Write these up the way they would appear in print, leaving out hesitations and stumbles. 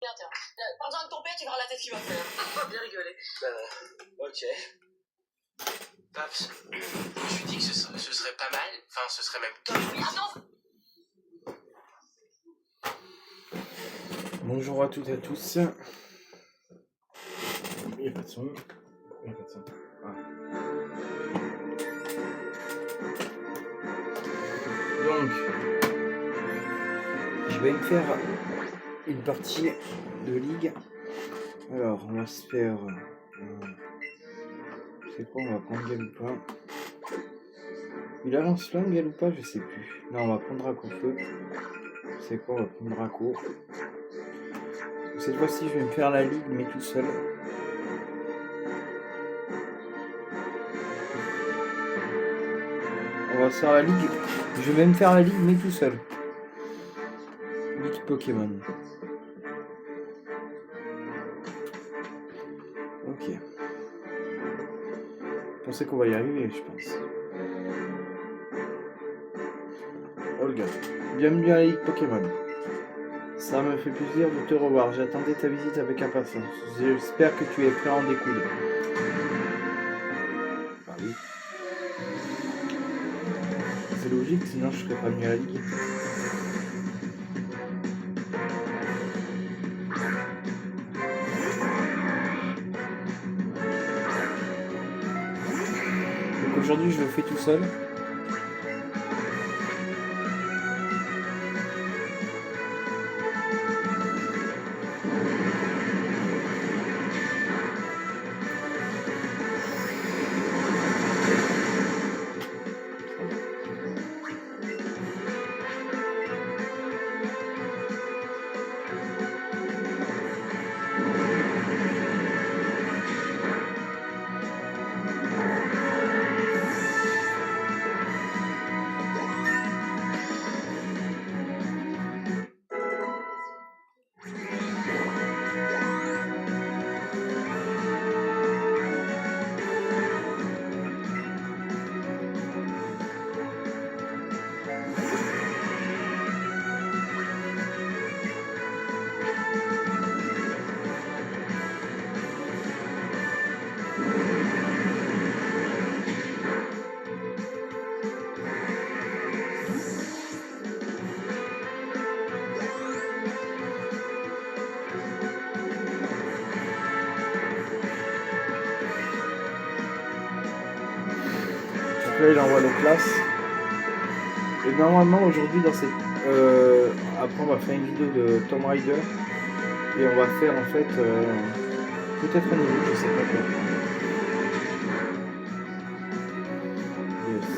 bien, tiens. Pas besoin de ton père, tu verras la tête qu'il va faire. Bien rigolé. Ok. Paps, je lui dis que ce serait pas mal, enfin ce serait même top. Oui, attends. Bonjour à toutes et à tous. Il n'y a pas de son. Il n'y a pas de son. Ah. Donc, je vais me faire une partie de ligue. Alors, on va se faire... c'est quoi, on va prendre Gal ou pas? Il a lance-flamme Gal ou pas? Je sais plus. Non, on va prendre Draco Feu. C'est quoi, on va prendre Draco. Cette fois-ci, je vais me faire la ligue, mais tout seul. On va se faire la ligue. Je vais même faire la ligue, mais tout seul. Ligue Pokémon. Ok. Je pensais qu'on va y arriver, je pense. Olga, bienvenue à la Ligue Pokémon. Ça me fait plaisir de te revoir. J'attendais ta visite avec impatience. J'espère que tu es prêt à en découdre. Ah oui. C'est logique, sinon je serais pas venu à la Ligue. Donc aujourd'hui je le fais tout seul. Là il envoie nos classes. Et normalement aujourd'hui dans cette... après on va faire une vidéo de Tomb Raider. Et on va faire en fait... peut-être un niveau, je sais pas quoi. Yes.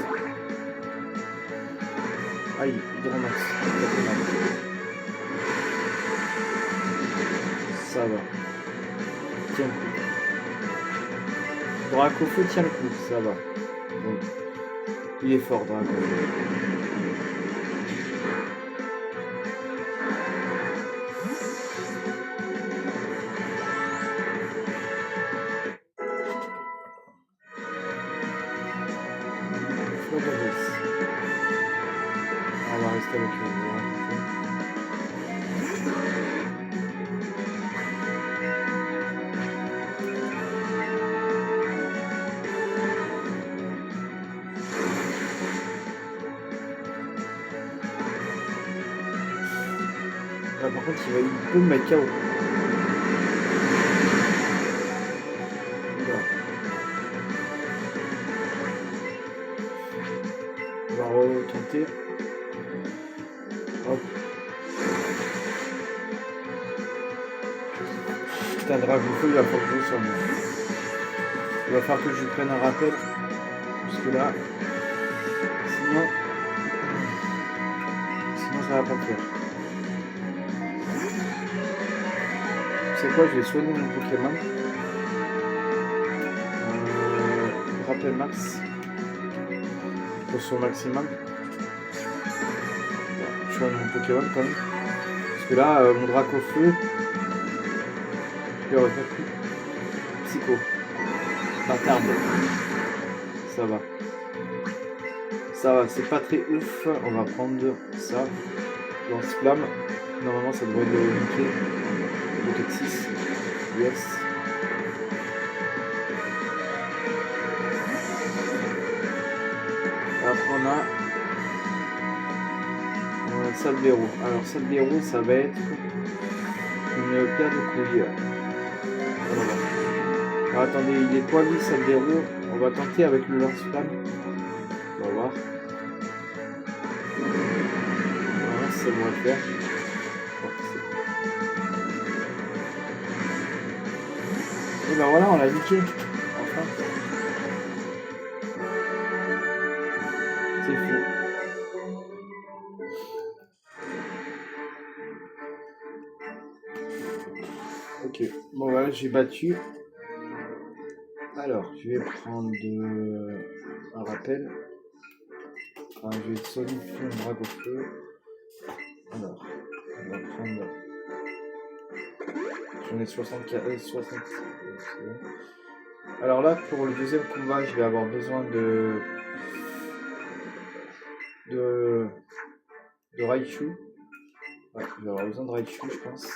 Aïe, Hydromax. Ça va. Tiens le coup. Draco Feu tient le coup, ça va. Bon. Il est fort, Draco. On va rester avec eux. Là, par contre, il peut me mettre KO. On va retenter. Hop. Putain, Dragon Feu, il va falloir que je soigne. Il va falloir que je prenne un rappel. Parce que là, sinon ça va pas faire. C'est quoi, je vais soigner mon Pokémon. Rappel max. Potion maximum. Je soigne mon Pokémon quand même. Parce que là, mon Draco Feu, il aurait pas pu. Psycho. Bâtard. Ça va. Ça va, c'est pas très ouf. On va prendre ça. Lance-flamme. Normalement, ça devrait le niquer. US. Après on a Salvero. Alors Salvero ça va être une paire de couilles. Voilà. Alors, attendez, il est quoi lui Salvero? On va tenter avec le lance-flamme. On va voir. Voilà, ça devrait le faire. Et ben voilà, on l'a niqué. Enfin. C'est fou. Ok, bon voilà, j'ai battu. Alors, je vais prendre un rappel. Ah, je vais solidifier un drague au feu. Alors, on va prendre. J'en ai 64, 60. Alors là, pour le deuxième combat, je vais avoir besoin de Raichu. Ouais, je vais avoir besoin de Raichu, je pense.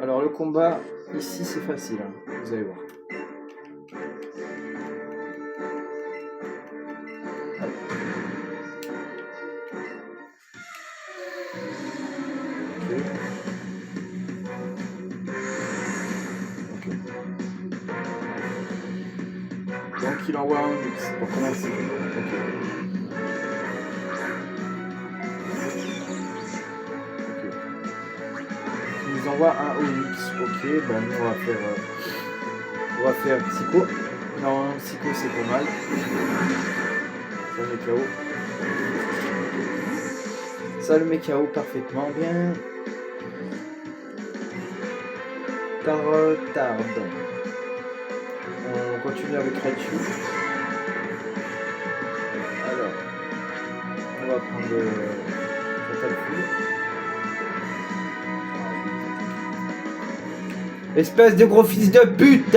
Alors le combat, ici c'est facile, hein, vous allez voir. Ok. Donc il envoie un mix pour commencer. Ok. Il nous envoie un Onyx. Ok, ben nous on va faire Psycho. Non, Psycho c'est pas mal. Ça met KO. Ça le met KO parfaitement bien. Tarde. On continue avec Raichu. Alors, on va prendre Fatal Fury. Espèce de gros fils de pute!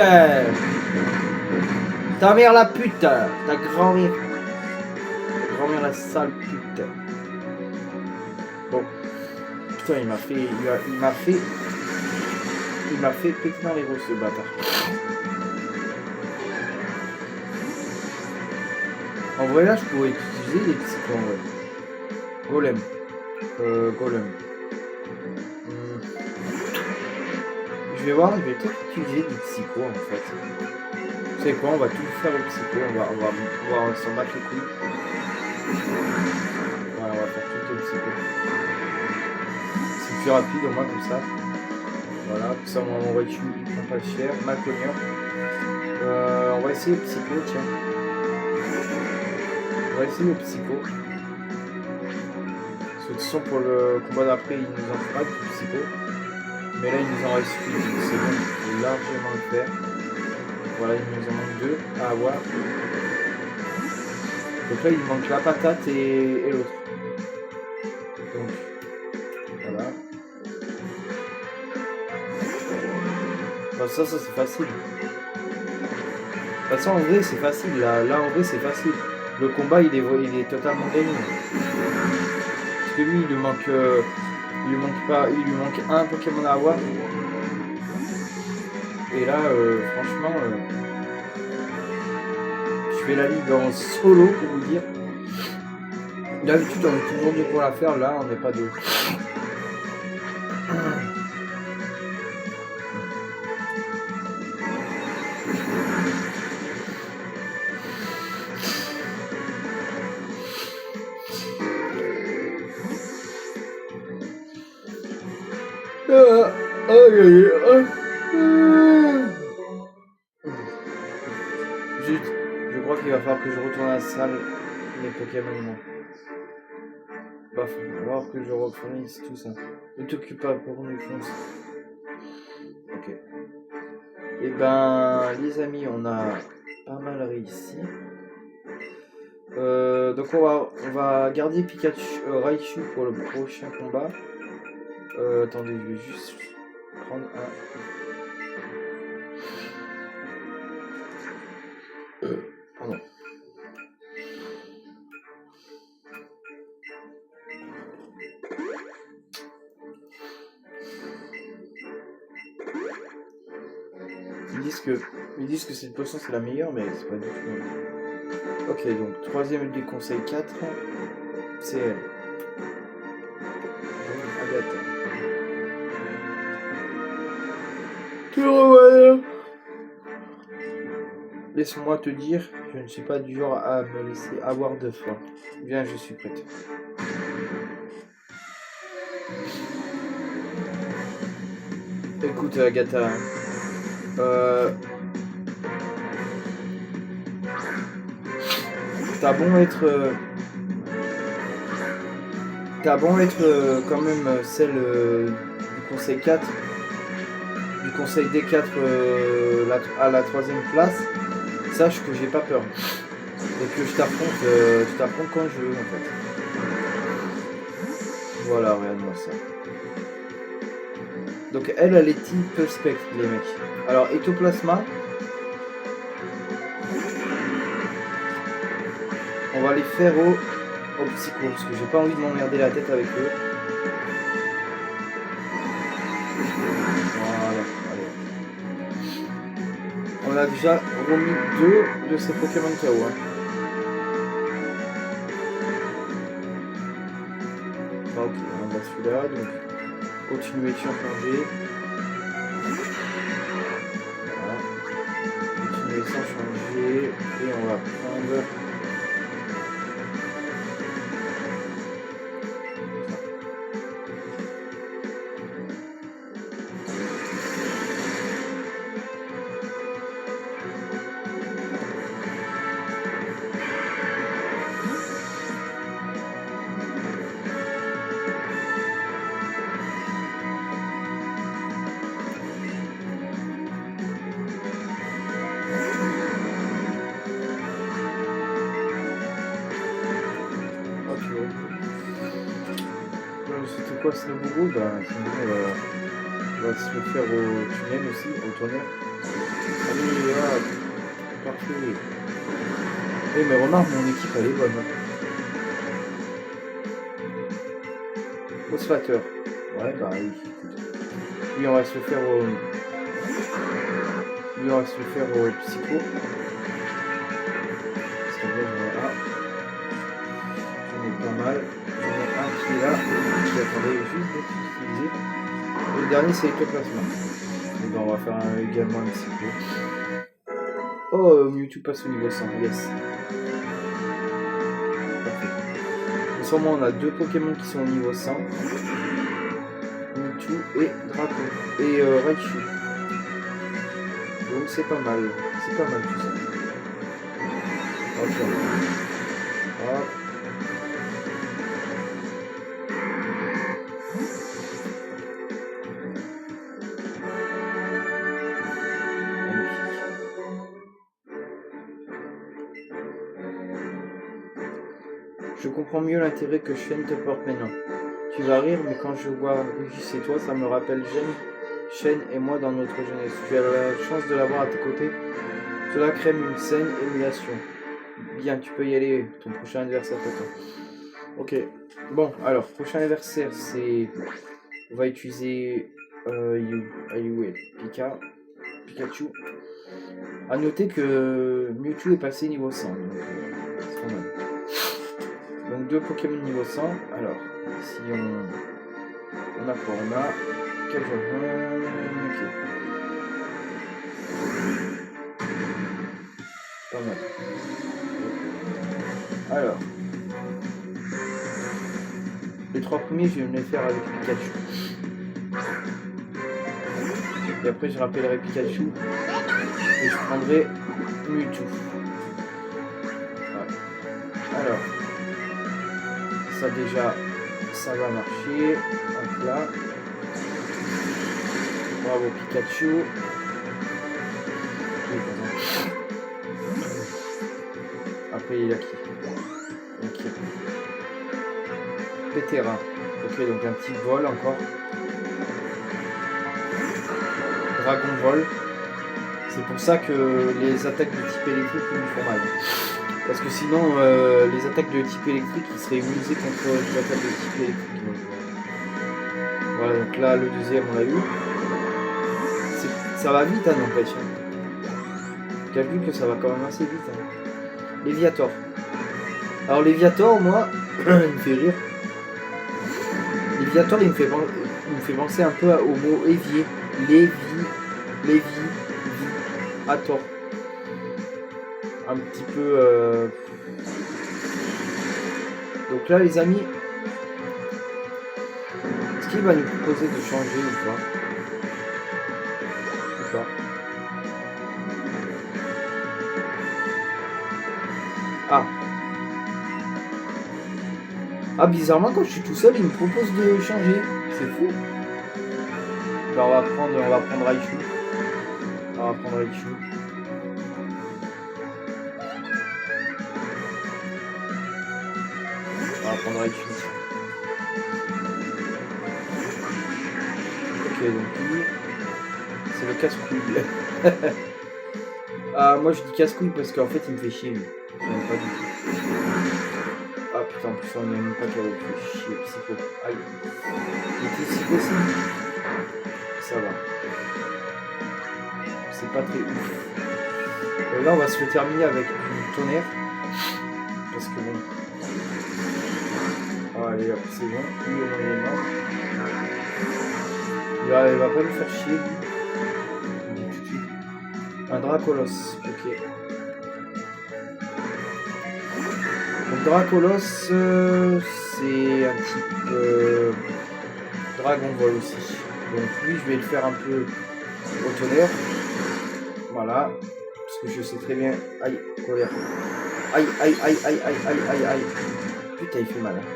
Ta mère la pute! Ta grand-mère! Ta grand-mère la sale pute! Bon. Putain, il m'a fait péter dans les roues ce bâtard. En vrai là je pourrais utiliser les psychos en vrai. Golem. Je vais peut-être utiliser des psychos en fait. Vous savez quoi, on va tout faire au psycho, on va s'en battre les couilles. Voilà, on va faire tout au psycho. C'est plus rapide au moins comme ça. Voilà, tout ça on va envoyer dessus, pas cher, Malcogneur. On va essayer le psycho, tiens. On va essayer le psycho. De toute façon pour le combat d'après il nous en fera du psycho. Mais là il nous en reste 8, donc c'est bon, il faut largement le faire. Voilà, il nous en manque 2 à avoir. Donc là il manque la patate et l'autre. Donc voilà. Enfin, ça c'est facile. De toute façon en vrai c'est facile, là en vrai c'est facile. Le combat il est totalement gagné. Parce que lui il lui manque un Pokémon à avoir. Et là franchement je fais la ligue en solo pour vous dire. D'habitude on est toujours deux pour la faire, là on n'est pas deux. Je crois qu'il va falloir que je retourne à la salle les Pokémon. Bah, il va falloir que je refournisse tout ça. Ne t'occupe pas pour nous fonce. Ok. Et ben, les amis, on a pas mal réussi. Donc on va garder Pikachu, Raichu pour le prochain combat. Attendez, je vais juste prendre un. Pardon. disent que cette potion c'est la meilleure, mais c'est pas du tout. Ok, donc troisième des conseils 4, c'est elle. Donc, Agatha. Tu revois. Laisse-moi te dire, je ne suis pas du genre à me laisser avoir de faim. Viens, je suis prête. Écoute, Agatha, t'as bon être quand même celle du conseil 4, du conseil D4 à la troisième place. Sache que j'ai pas peur et que je t'affronte quand je veux en fait. Voilà, regarde-moi ça. Donc elle est type spectre les mecs. Alors Ectoplasma, on va les faire au psycho parce que j'ai pas envie de m'emmerder la tête avec eux. Voilà, allez. On a déjà remis 2 de ces Pokémon KO. Hein. Ok, on va celui-là, donc continuer sans changer. Voilà. Continuer sans changer. Et on va prendre. C'était quoi ce bourreau? Bah, on va se le faire au tunnel aussi, au tonnerre. Allez, hop, parfait. Eh, mais remarque, mon équipe elle est bonne. Phosphateur. Ouais, bah oui. Lui, on va se le faire au. Lui, on va se le faire au psycho. C'est bien, j'en ai un. J'en ai pas mal. J'en ai un qui est là, qui attendait juste d'être utilisé. Et le dernier c'est Ectoplasma. Et ben on va faire également un psycho. Oh, Mewtwo passe au niveau 100, yes. Parfait. En ce moment on a 2 Pokémon qui sont au niveau 100. Mewtwo et Draco. Et Raichu. Donc c'est pas mal. C'est pas mal tout ça. Ok. Hop. Je comprends mieux l'intérêt que Shen te porte maintenant. Tu vas rire, mais quand je vois Régis et toi, ça me rappelle Shen et moi dans notre jeunesse. Tu as la chance de l'avoir à tes côtés. Cela crée une saine émulation. Bien, tu peux y aller. Ton prochain adversaire t'attend. Ok. Bon, alors, prochain adversaire, c'est... On va utiliser Pikachu. A noter que Mewtwo est passé niveau 100. Donc, c'est pas mal. Donc 2 Pokémon niveau 100. Alors, si on a quoi? On a quel genre? Ok. Pas mal. Alors, les 3 premiers, je vais me les faire avec Pikachu. Et après, je rappellerai Pikachu et je prendrai Mewtwo. Ouais. Alors. Ça déjà, ça va marcher. Hop là. Bravo Pikachu. Après il y a qui? Ok. Pétera. Ok, donc un petit vol encore. Dragon vol. C'est pour ça que les attaques de type électrique nous font mal. Parce que sinon, les attaques de type électrique, ils seraient immunisés contre les attaques de type électrique. Voilà, donc là, le deuxième, on l'a eu. Ça va vite, hein, n'empêche. T'as vu que ça va quand même assez vite. Hein. Léviator. Alors Léviator, moi, il me fait rire. Léviator, il me fait penser un peu au mot évier. Léviator. Un petit peu... Donc là, les amis, est-ce qu'il va nous proposer de changer ou pas? Ou pas? Ah. Ah, bizarrement, quand je suis tout seul, il me propose de changer. C'est fou. Ben, on va prendre Raichu. On va prendre Raichu. On va prendre Raichu. Ok, donc lui, c'est le casse-couille. Ah, moi je dis casse-couille parce qu'en fait il me fait chier lui. Je l'aime pas du tout. Ah putain, en plus on n'aime pas qu'il me fait chier, psycho. Aïe. Il était psycho aussi. Ça va. C'est pas très ouf. Là on va se le terminer avec du tonnerre. Parce que bon. Ah, allez hop, c'est bon. Lui au moins il est mort. Il va pas nous faire chier lui. Je le dis tout de suite. Un Dracolos, ok. Donc Dracolos, c'est un type Dragon Ball aussi. Donc lui, je vais le faire un peu au tonnerre. Voilà. Parce que je sais très bien... Aïe, colère. Aïe, aïe, aïe, aïe, aïe, aïe, aïe, aïe. Putain, il fait mal. Hein.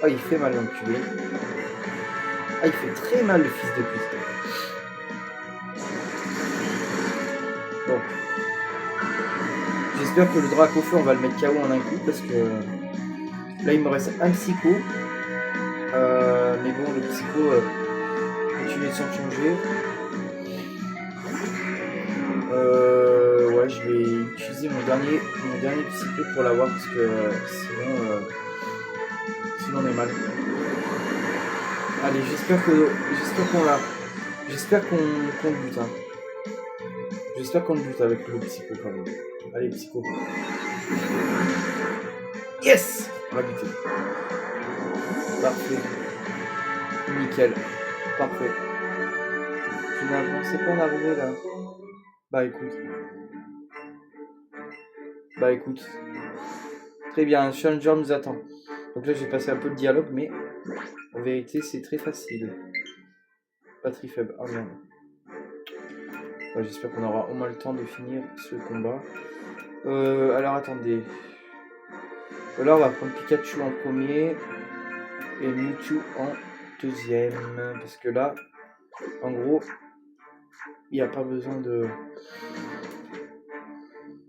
Oh, il fait mal l'enculé. Ah, il fait très mal le fils de pute. Bon. J'espère que le Draco Feu, on va le mettre KO en un coup parce que là il me reste un psycho. Mais bon, le psycho continue sans changer. Ouais, je vais utiliser mon dernier psycho pour l'avoir parce que sinon on est mal. Allez, j'espère qu'on l'a. J'espère qu'on le bute. Hein. J'espère qu'on le bute avec le psycho quand même. Allez, psycho. Yes! On l'a buté. Parfait. Nickel. Parfait. Finalement, c'est pas arrivé là. Bah écoute. Très bien, Challenger nous attend. Donc là, j'ai passé un peu de dialogue, mais en vérité, c'est très facile. Batterie faible. Ah merde. Ouais, j'espère qu'on aura au moins le temps de finir ce combat. Alors attendez. Là on va prendre Pikachu en premier et Mewtwo en deuxième. Parce que là, en gros, il n'y a pas besoin de...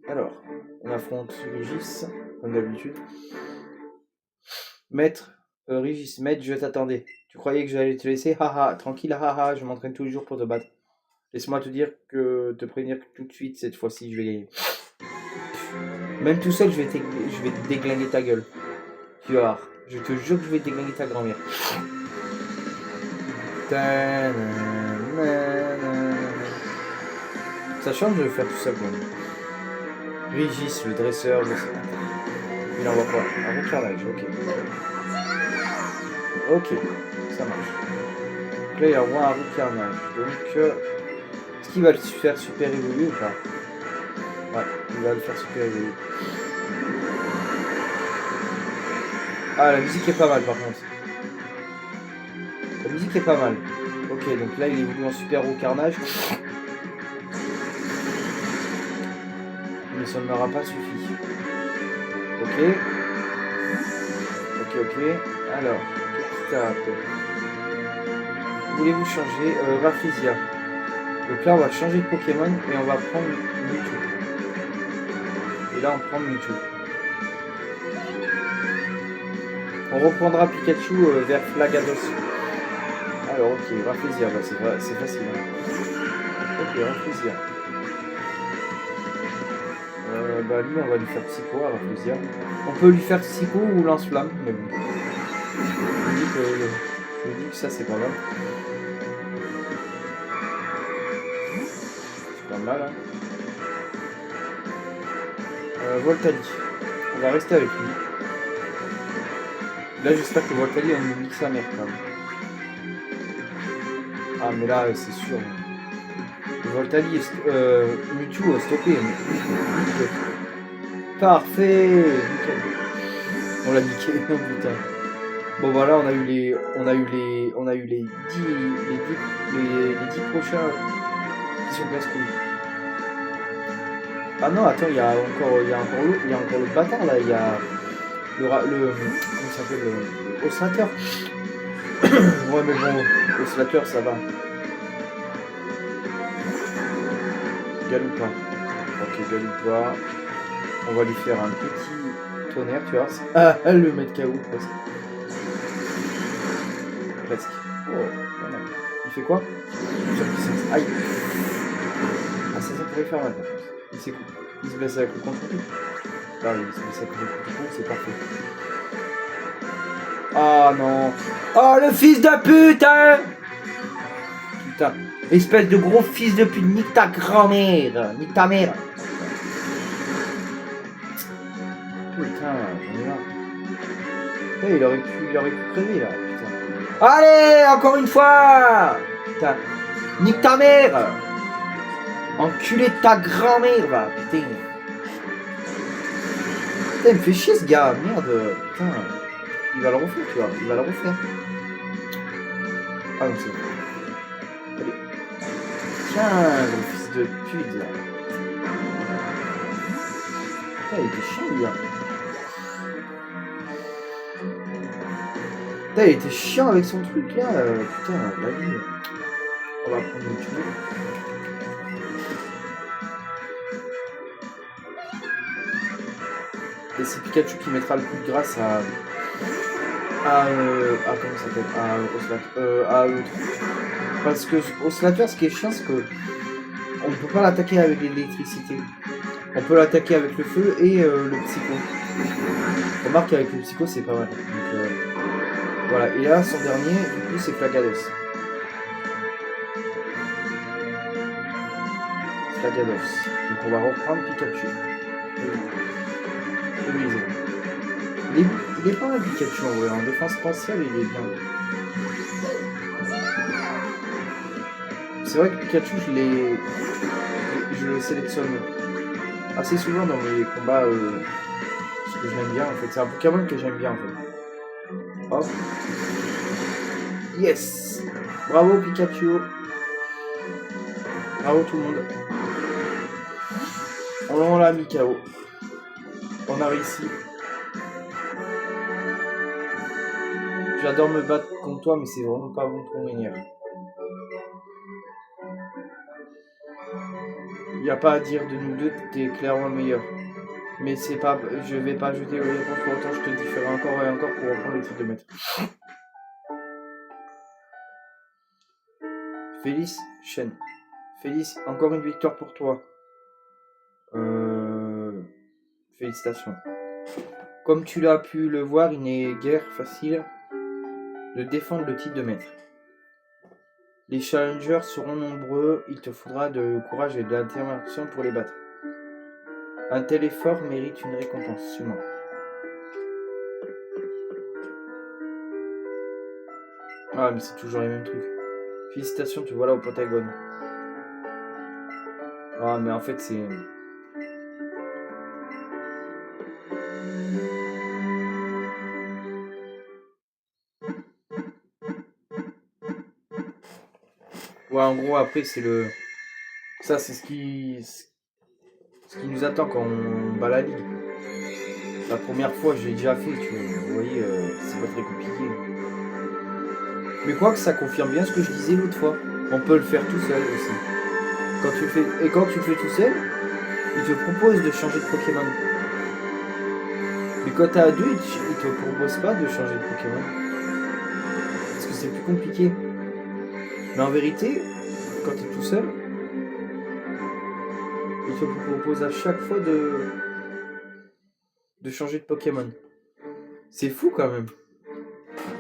Alors, on affronte Régis, comme d'habitude. Maître, Régis, maître, je t'attendais. Tu croyais que j'allais te laisser? Haha, tranquille, haha, je m'entraîne tous les jours pour te battre. Laisse-moi te prévenir que tout de suite, cette fois-ci, je vais gagner. Même tout seul, je vais déglinguer ta gueule. Tu vas voir. Je te jure que je vais déglinguer ta grand-mère. Ça change de faire tout ça quand même. Régis, le dresseur, il envoie quoi? Un recarnage, ok. Ok, ça marche. Donc là, il envoie un recarnage. Donc, est-ce qu'il va le faire super évoluer ou pas? Ouais, il va le faire super évoluer. Ah, la musique est pas mal par contre. La musique est pas mal. Ok, donc là il évolue en super haut carnage. Mais ça ne m'aura pas suffi. Ok. Ok. Alors, qu'est-ce que t'as après? Voulez-vous changer Rafflesia. Donc là on va changer de Pokémon et on va prendre Mewtwo. Et là on prend Mewtwo. On reprendra Pikachu vers Flagados. Alors ok, Rafflesia, bah, c'est facile. Hein. Ok, Rafflesia. Bah lui on va lui faire Psycho à Rafflesia. On peut lui faire Psycho ou Lance-Flamme, mais bon. Je me dis que ça c'est pas mal. C'est pas mal hein. Voltali. On va rester avec lui. Là, j'espère que Voltali, on oublie sa mère quand même. Ah, mais là, c'est sûr. Voltali, Mewtwo, stoppé. Parfait. Nickel. On l'a niqué, oh putain. Bon voilà, on a eu les 10 prochains qui sont casse-couilles. Ah non, attends, il y a encore l'autre bâtard là, il y a comment il s'appelle, le Oscillateur. Ouais mais bon, Oscillateur ça va. Galoupa. Ok, Galoupa. On va lui faire un petit tonnerre, tu vois. Ah, le mettre KO presque. Presque. Oh, pas mal. Il fait quoi? Aïe. Ah, ça pourrait faire mal. Il s'écoute. Il se blesse avec le contre-coup. Là, il se blesse avec le contre-coup, c'est parfait. Ah non. Oh, le fils de pute, hein. Putain. Espèce de gros fils de pute. Nique ta grand-mère. Nique ta mère. Putain, j'en ai marre. Hey, il aurait pu crever là, putain. Allez, encore une fois. Putain. Nique ta mère. Enculé de ta grand-mère, va, putain. Putain, il me fait chier ce gars, merde. Putain. Il va le refaire, tu vois, il va le refaire. Ah non, c'est bon. Allez. Tiens, le fils de pute, là. Putain, il était chiant, lui, là. Putain, il était chiant avec son truc, là. Putain, la vie. On va prendre une tour. Et c'est Pikachu qui mettra le coup de grâce à comment ça s'appelle, à l'autre. Parce que Oscillateur, ce qui est chiant, c'est que on ne peut pas l'attaquer avec l'électricité. On peut l'attaquer avec le feu et le psycho. Remarque qu'avec le psycho, c'est pas mal. Donc, voilà. Et là, son dernier, du coup, c'est Flagados. Flagados. Donc on va reprendre Pikachu. Il est pas un Pikachu en vrai, en défense spatiale il est bien. C'est vrai que Pikachu je le sélectionne assez souvent dans mes combats parce que je l'aime bien en fait. C'est un Pokémon que j'aime bien en fait. Hop. Yes. Bravo Pikachu. Bravo tout le monde. On l'a mis KO. On a réussi. J'adore me battre contre toi, mais c'est vraiment pas bon pour m'énerver. Il n'y a pas à dire de nous deux, t'es clairement le meilleur. Mais c'est pas, je vais pas jeter aux réponses pour autant, je te différerai encore et encore pour reprendre les titres de maître. Félix, Shen. Félix, encore une victoire pour toi. Félicitations. Comme tu l'as pu le voir, il n'est guère facile de défendre le titre de maître. Les challengers seront nombreux, il te faudra de courage et de l'intervention pour les battre. Un tel effort mérite une récompense, sûrement. Ah mais c'est toujours les mêmes trucs. Félicitations, te voilà au Pentagone. Ah mais en fait c'est... Ouais, en gros, après, c'est le... Ça, c'est ce qui nous attend quand on bat la ligue. La première fois, je l'ai déjà fait, tu vois. Vous voyez, c'est pas très compliqué. Mais quoi que ça confirme bien ce que je disais l'autre fois. On peut le faire tout seul aussi. Quand tu le fais tout seul, il te propose de changer de Pokémon. Mais quand t'es à deux, il te propose pas de changer de Pokémon. Parce que c'est plus compliqué. Mais en vérité, quand tu es tout seul, il te propose à chaque fois de changer de Pokémon. C'est fou quand même.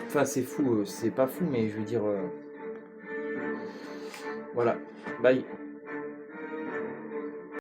Enfin, c'est fou, c'est pas fou, mais je veux dire... Voilà, bye.